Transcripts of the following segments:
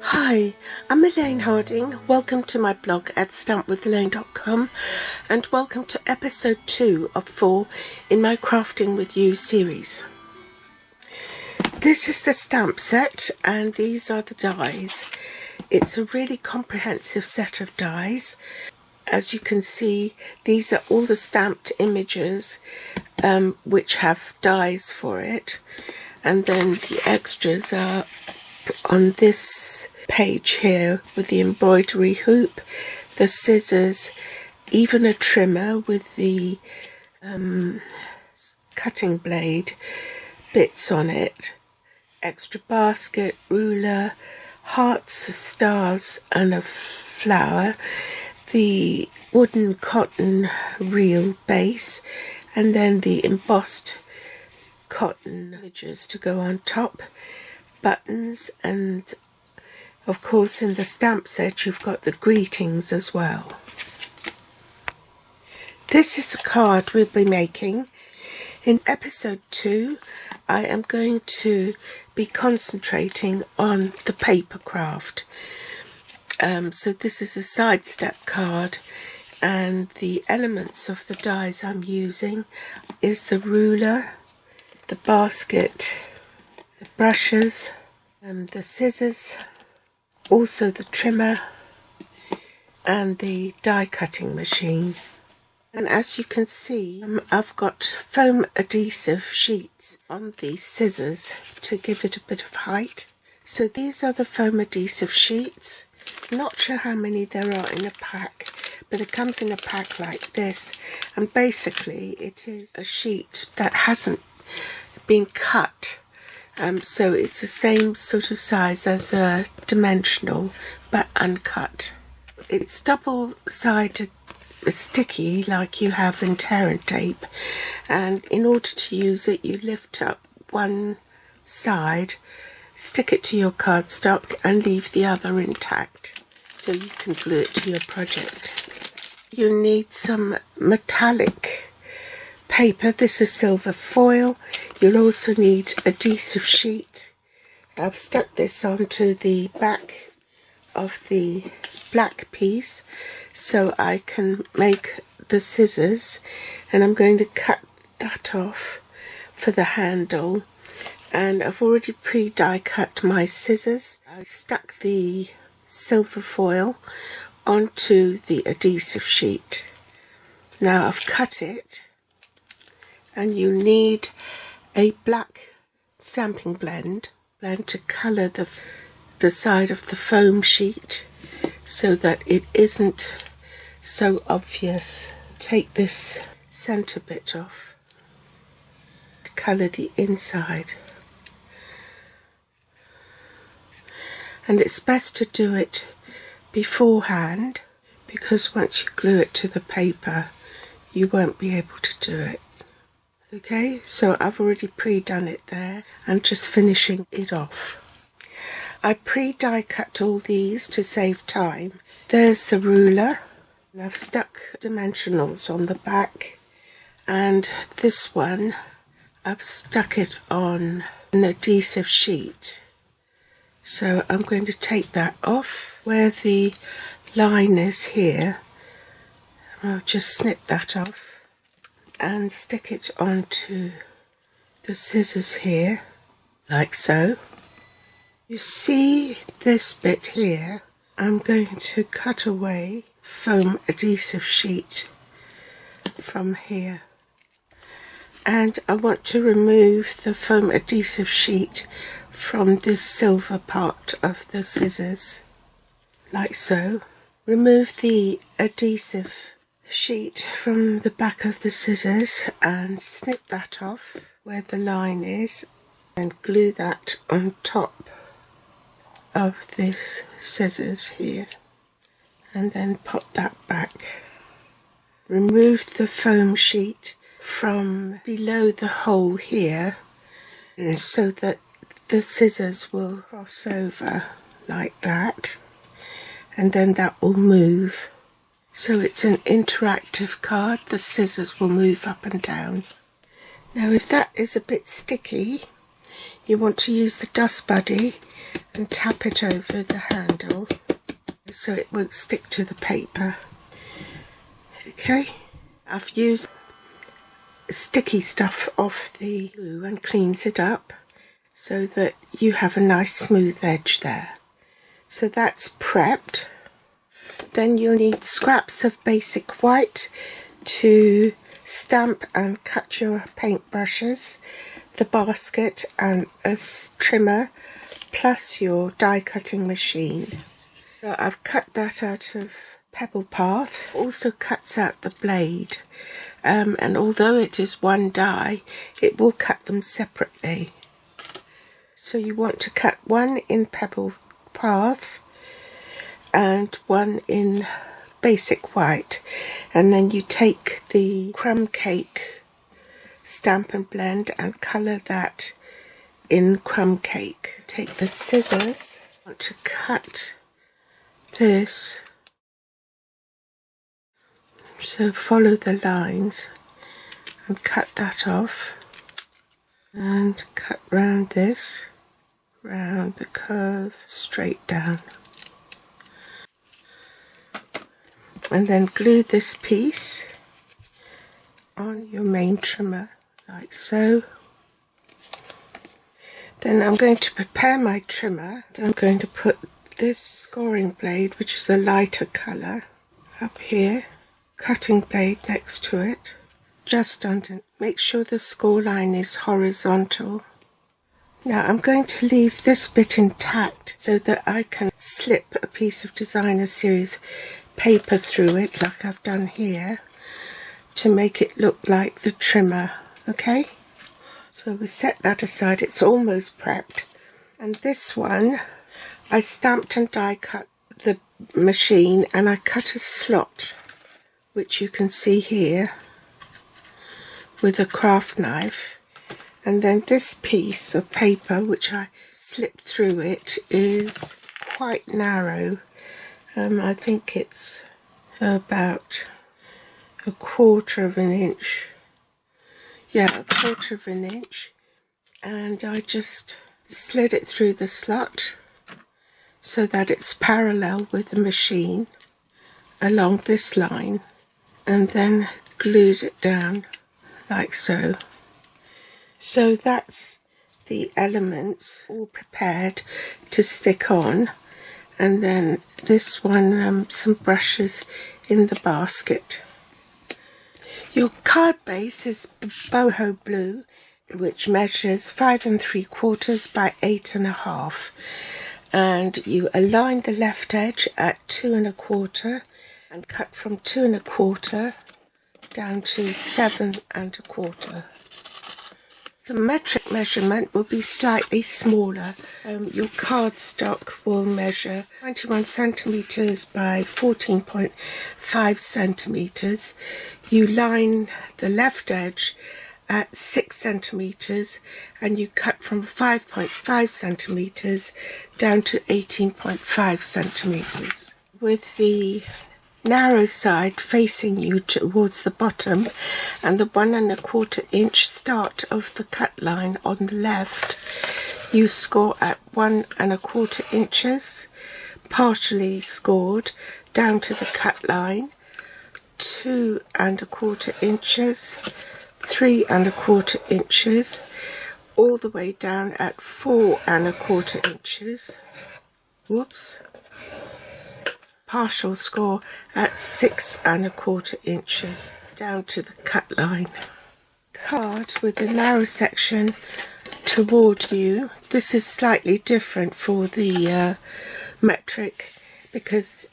Hi, I'm Elaine Harding. Welcome to my blog at stampwithelaine.com and welcome to episode 2 of 4 in my Crafting with You series. This is the stamp set and these are the dies. It's a really comprehensive set of dies. As you can see, these are all the stamped images which have dies for it, and then the extras are on this page here with the embroidery hoop, the scissors, even a trimmer with the cutting blade bits on it, extra basket, ruler, hearts, stars and a flower, the wooden cotton reel base, and then the embossed cotton images to go on top, buttons, and of course in the stamp set you've got the greetings as well. This is the card we'll be making. In episode 2 I am going to be concentrating on the paper craft. So this is a side step card, and the elements of the dies I'm using is the ruler, the basket, the brushes, the scissors, also the trimmer and the die cutting machine. And as you can see, I've got foam adhesive sheets on these scissors to give it a bit of height. So these are the foam adhesive sheets. Not sure how many there are in a pack, but it comes in a pack like this, and basically it is a sheet that hasn't been cut, so it's the same sort of size as a dimensional but uncut. It's double-sided sticky like you have in tear tape, and in order to use it you lift up one side, stick it to your cardstock and leave the other intact so you can glue it to your project. You need some metallic paper. This is silver foil. You'll also need adhesive sheet. I've stuck this onto the back of the black piece so I can make the scissors, and I'm going to cut that off for the handle. And I've already pre-die cut my scissors. I stuck the silver foil onto the adhesive sheet. Now I've cut it, and you need a black stamping blend to colour the side of the foam sheet so that it isn't so obvious. Take this centre bit off to colour the inside. And it's best to do it beforehand, because once you glue it to the paper you won't be able to do it. Okay, so I've already pre-done it there and just finishing it off. I pre-die cut all these to save time. There's the ruler, and I've stuck dimensionals on the back, and this one I've stuck it on an adhesive sheet. So I'm going to take that off. Where the line is here, I'll just snip that off and stick it onto the scissors here, like so. You see this bit here, I'm going to cut away foam adhesive sheet from here. And I want to remove the foam adhesive sheet from this silver part of the scissors, like so. Remove the adhesive sheet from the back of the scissors and snip that off where the line is, and glue that on top of this scissors here, and then pop that back. Remove the foam sheet from below the hole here so that the scissors will cross over like that, and then that will move. So it's an interactive card. The scissors will move up and down. Now if that is a bit sticky, you want to use the dust buddy and tap it over the handle so it won't stick to the paper. Okay, I've used sticky stuff off the glue and cleans it up so that you have a nice smooth edge there. So that's prepped. Then you'll need scraps of basic white to stamp and cut your paintbrushes, the basket and a trimmer, plus your die cutting machine. So I've cut that out of Pebble Path. Also cuts out the blade, and although it is one die, it will cut them separately. So you want to cut one in Pebble Path and one in basic white, and then you take the crumb cake stamp and blend and colour that in crumb cake. Take the scissors, I want to cut this, so follow the lines and cut that off, and cut round this, round the curve, straight down, and then glue this piece on your main trimmer like so. Then I'm going to prepare my trimmer. I'm going to put this scoring blade, which is a lighter colour, up here, cutting blade next to it, just under. Make sure the score line is horizontal. Now I'm going to leave this bit intact so that I can slip a piece of Designer Series paper through it, like I've done here, to make it look like the trimmer. Okay, so we set that aside. It's almost prepped. And this one, I stamped and die cut the machine, and I cut a slot, which you can see here, with a craft knife. And then this piece of paper, which I slipped through it, is quite narrow. I think it's about 1/4 of an inch. Yeah, 1/4 of an inch. And I just slid it through the slot so that it's parallel with the machine along this line, and then glued it down like so. So that's the elements all prepared to stick on. And then this one, some brushes in the basket. Your card base is boho blue, which measures 5 3/4 by 8 1/2, and you align the left edge at 2 1/4 and cut from 2 1/4 down to 7 1/4. The metric measurement will be slightly smaller. Your cardstock will measure 21 centimetres by 14.5 centimetres. You line the left edge at 6 centimetres and you cut from 5.5 centimetres down to 18.5 centimetres. With the narrow side facing you towards the bottom and the 1 1/4 inch start of the cut line on the left, you score at 1 1/4 inches, partially scored down to the cut line, 2 1/4 inches, 3 1/4 inches, all the way down at 4 1/4 inches. Whoops. Partial score at 6 1/4 inches down to the cut line. Card with the narrow section toward you. This is slightly different for the metric, because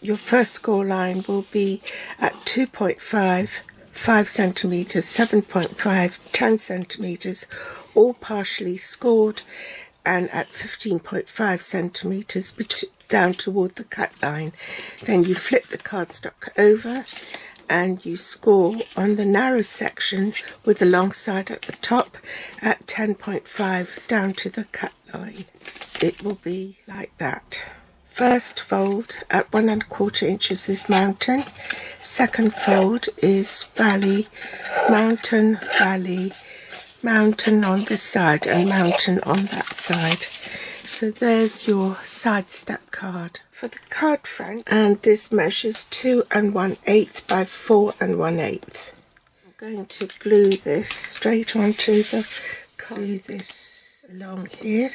your first score line will be at 2.5, 5 centimetres, 7.5, 10 centimetres, all partially scored, and at 15.5 centimetres down toward the cut line. Then you flip the cardstock over and you score on the narrow section with the long side at the top at 10.5 down to the cut line. It will be like that. First fold at 1 1/4 inches is mountain. Second fold is valley, mountain, valley, mountain on this side and mountain on that side. So there's your side step card for the card front, and this measures 2 1/8 by 4 1/8. I'm going to glue this straight onto the card. Glue this along here.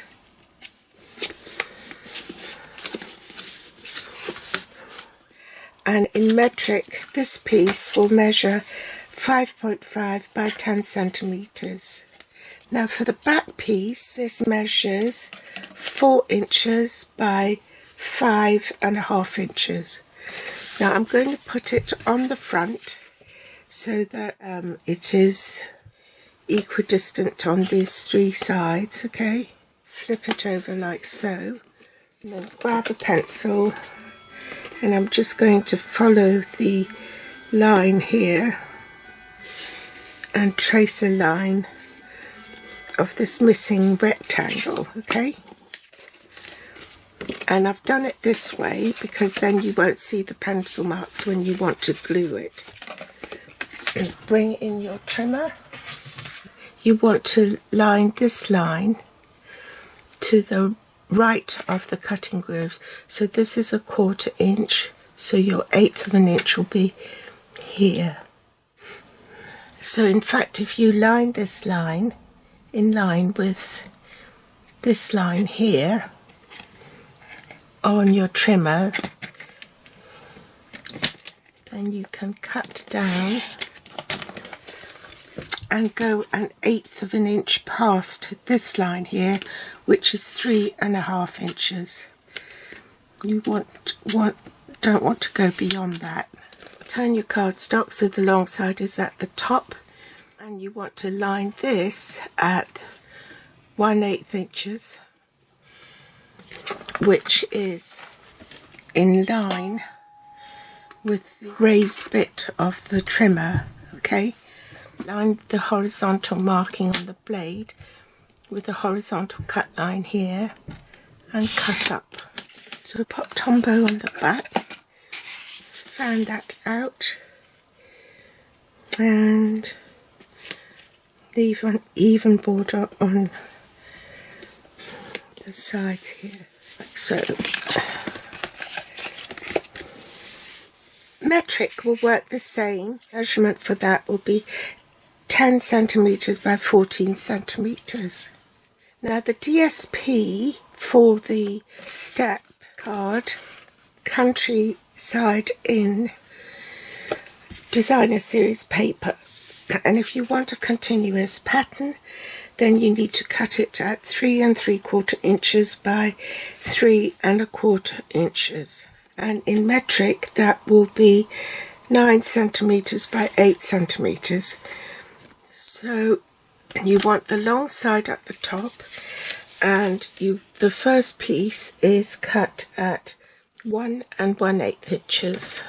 And in metric, this piece will measure 5.5 by 10 centimetres. Now for the back piece, this measures 4 inches by 5.5 inches. Now I'm going to put it on the front so that it is equidistant on these 3 sides, okay? Flip it over like so, and then grab a pencil, and I'm just going to follow the line here and trace a line of this missing rectangle, okay? And I've done it this way because then you won't see the pencil marks when you want to glue it. And bring in your trimmer. You want to line this line to the right of the cutting groove. So this is 1/4 inch, so your 1/8 of an inch will be here. So in fact, if you line this line in line with this line here on your trimmer, then you can cut down and go 1/8 of an inch past this line here, which is 3.5 inches. You don't want to go beyond that. Turn your cardstock so the long side is at the top, and you want to line this at 1/8 inches, which is in line with the raised bit of the trimmer, okay? Line the horizontal marking on the blade with a horizontal cut line here and cut up. So pop Tombow on the back, fan that out, and leave an even border on the sides here, like so. Metric will work the same. Measurement for that will be 10 centimetres by 14 centimetres. Now the DSP for the step card, Countryside Inn Designer Series paper. And if you want a continuous pattern, then you need to cut it at 3 3/4 inches by 3 1/4 inches. And in metric, that will be 9 centimetres by 8 centimetres. So you want the long side at the top, and the first piece is cut at 1 1/8 inches.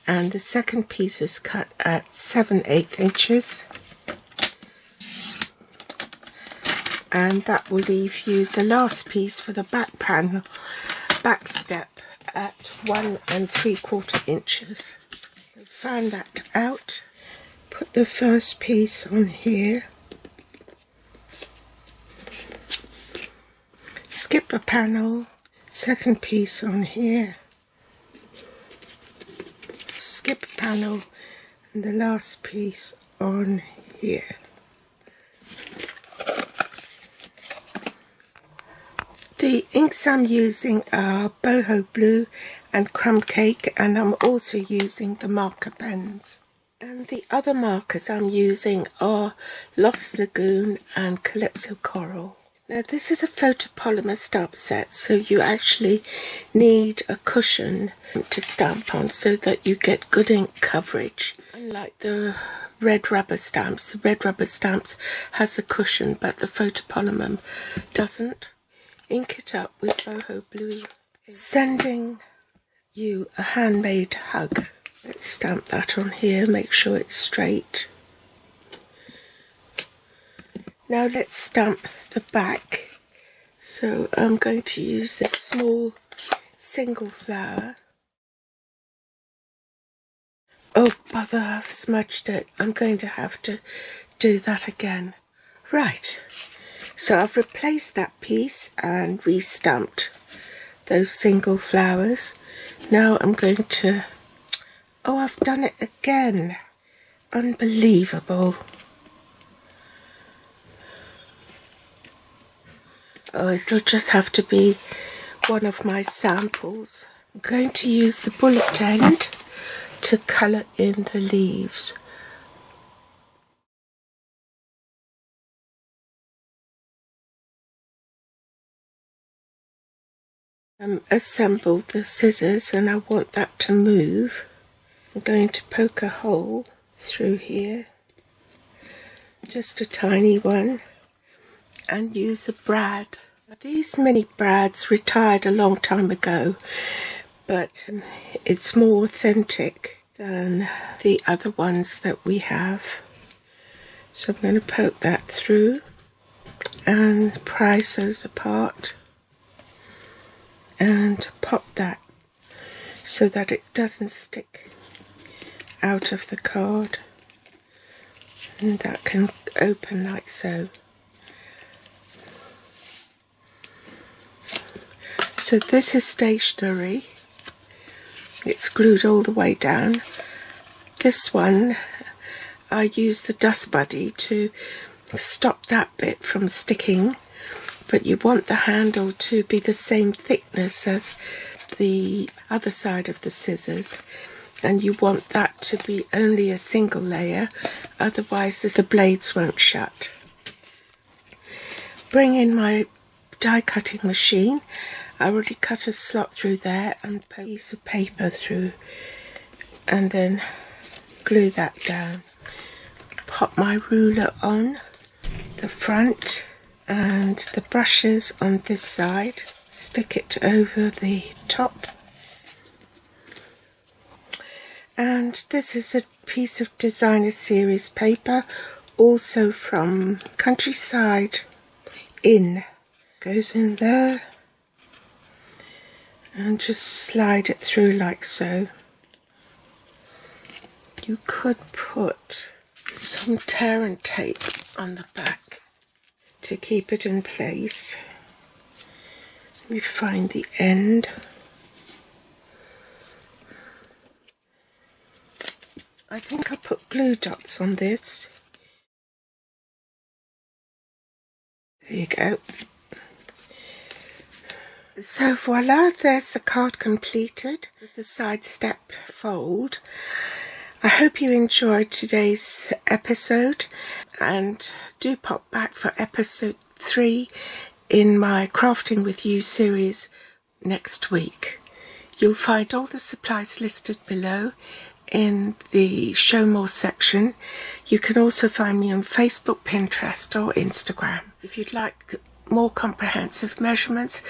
And the second piece is cut at 7/8 inches. And that will leave you the last piece for the back panel, back step, at 1 3/4 inches. So fan that out, put the first piece on here, skip a panel, second piece on here, skip a panel, and the last piece on here. The inks I'm using are boho blue and crumb cake, and I'm also using the marker pens. And the other markers I'm using are Lost Lagoon and Calypso Coral. Now this is a photopolymer stamp set, so you actually need a cushion to stamp on so that you get good ink coverage. Unlike the red rubber stamps has a cushion, but the photopolymer doesn't. Ink it up with boho blue. Sending you a handmade hug. Let's stamp that on here, make sure it's straight. Now let's stamp the back. So I'm going to use this small single flower. Oh bother, I've smudged it. I'm going to have to do that again. Right, so I've replaced that piece and re-stamped those single flowers. Now I'm going to... Oh, I've done it again. Unbelievable. Oh, it'll just have to be one of my samples. I'm going to use the bullet end to colour in the leaves. Assembled the scissors and I want that to move. I'm going to poke a hole through here, just a tiny one, and use a brad. These mini brads retired a long time ago, but it's more authentic than the other ones that we have. So I'm going to poke that through and prise those apart and pop that so that it doesn't stick out of the card, and that can open like so. So this is stationary, it's glued all the way down. This one I use the dust buddy to stop that bit from sticking, but you want the handle to be the same thickness as the other side of the scissors, and you want that to be only a single layer, otherwise the blades won't shut. Bring in my die cutting machine. I already cut a slot through there and put a piece of paper through, and then glue that down. Pop my ruler on the front and the brushes on this side, stick it over the top. And this is a piece of designer series paper, also from Countryside Inn. Goes in there and just slide it through like so. You could put some tear and tape on the back to keep it in place. Let me find the end. I think I'll put glue dots on this. There you go. So voila, there's the card completed with the side step fold. I hope you enjoyed today's episode, and do pop back for episode 3 in my Crafting with You series next week. You'll find all the supplies listed below in the show more section. You can also find me on Facebook, Pinterest or Instagram. If you'd like more comprehensive measurements,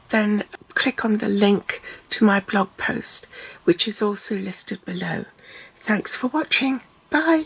then click on the link to my blog post, which is also listed below. Thanks for watching. Bye.